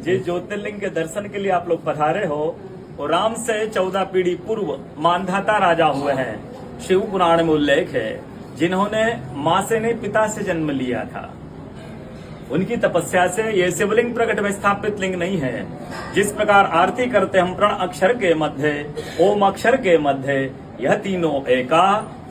जिस ज्योतिर्लिंग के दर्शन के लिए आप लोग पधारे हो वो राम से 14 पीढ़ी पूर्व मानधाता राजा हुए हैं। शिव पुराण में उल्लेख है जिन्होंने मां से नहीं पिता से जन्म लिया था। उनकी तपस्या से ये शिवलिंग प्रकट में स्थापित लिंग नहीं है। जिस प्रकार आरती करते हम प्रण अक्षर के मध्य ओम अक्षर के मध्य यह तीनों एका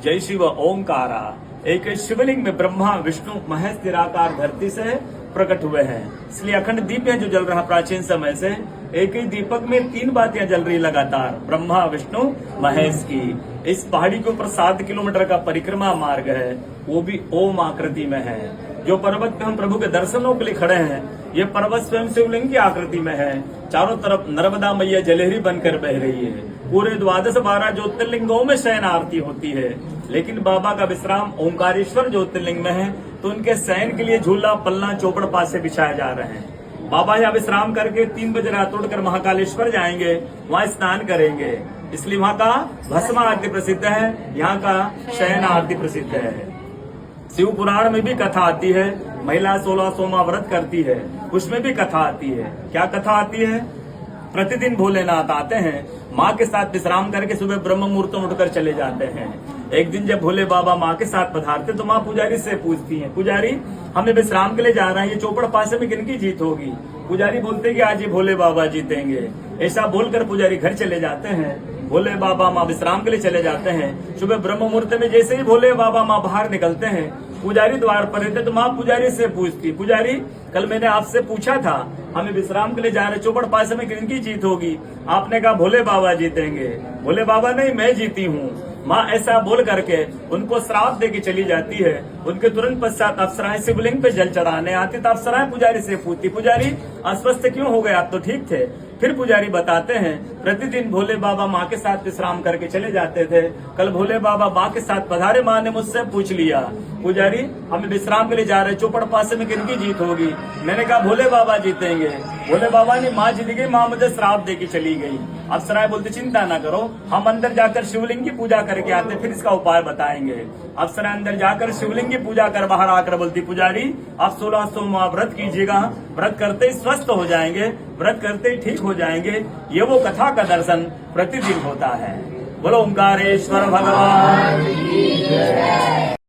जय शिव ओंकारा। एक शिवलिंग में ब्रह्मा विष्णु महेश निराकार धरती से प्रकट हुए हैं। इसलिए अखंड दीप जो जल रहा प्राचीन समय से एक ही दीपक में 3 बातियां जल रही लगातार ब्रह्मा विष्णु महेश की। इस पहाड़ी के ऊपर 7 किलोमीटर का परिक्रमा मार्ग है, वो भी ओम आकृति में है। जो पर्वत पे हम प्रभु के दर्शनों के लिए खड़े हैं ये पर्वत स्वयं शिवलिंग की आकृति में है। चारों तरफ नर्मदा मैया जलहरी बनकर बह रही है। पूरे 12 ज्योतिर्लिंगों में शयन आरती होती है, लेकिन बाबा का विश्राम ओंकारेश्वर ज्योतिर्लिंग में है तो उनके शयन के लिए झूला पलना चौपड़ पासे बिछाए जा रहे हैं। बाबा यहाँ विश्राम करके 3 बजे रात उठकर महाकालेश्वर जाएंगे, वहाँ स्नान करेंगे। इसलिए वहाँ का भस्म आरती प्रसिद्ध है, यहाँ का शयन आरती प्रसिद्ध है। शिव पुराण में भी कथा आती है, महिला 16 सोमा व्रत करती है, उसमें भी कथा आती है। क्या कथा आती है? प्रतिदिन भोलेनाथ आते हैं, माँ के साथ विश्राम करके सुबह ब्रह्म मुहूर्त में उठकर चले जाते हैं। एक दिन जब भोले बाबा माँ के साथ पधारते तो माँ पुजारी से पूछती हैं, पुजारी हमें विश्राम के लिए जा रहे हैं, ये चौपड़ पासे में किनकी जीत होगी? पुजारी बोलते कि आज ये भोले बाबा जीतेंगे। ऐसा बोलकर पुजारी घर चले जाते हैं। भोले बाबा माँ विश्राम के लिए चले जाते हैं। सुबह ब्रह्म मुहूर्त में जैसे ही भोले बाबा माँ बाहर निकलते हैं, पुजारी द्वार पर रहते तो माँ पुजारी से पूछती, पुजारी कल मैंने आपसे पूछा था हमें विश्राम के लिए जा रहे चौपड़ पासे में किनकी जीत होगी? आपने कहा भोले बाबा जीतेंगे। भोले बाबा नहीं, मैं जीती हूँ। माँ ऐसा बोल करके उनको श्राप दे के चली जाती है। उनके तुरंत पश्चात अप्सराएं शिवलिंग पे जल चढ़ाने आती तो अप्सराएं पुजारी से पूछती, पुजारी अस्वस्थ क्यों हो गए, आप तो ठीक थे। फिर पुजारी बताते हैं प्रतिदिन भोले बाबा माँ के साथ विश्राम करके चले जाते थे। कल भोले बाबा माँ के साथ पधारे, माँ ने मुझसे पूछ लिया, पुजारी हमें विश्राम के लिए जा रहे चौपड़ पासे में किनकी जीत होगी? मैंने कहा भोले बाबा जीतेंगे। भोले बाबा ने माँ जीत गई, माँ मुझे श्राप दे के चली गई। अप्सराएं बोलते चिंता ना करो, हम अंदर जाकर शिवलिंग की पूजा करके आते फिर इसका उपाय बताएंगे। अप्सराएं अंदर जाकर शिवलिंग की पूजा कर बाहर आकर बोलती, पुजारी आप 16 सोमवार व्रत कीजिएगा, व्रत करते ही स्वस्थ हो जाएंगे, व्रत करते ही ठीक हो जाएंगे। ये वो कथा का दर्शन प्रतिदिन होता है। बोलो ओंकारेश्वर भगवान।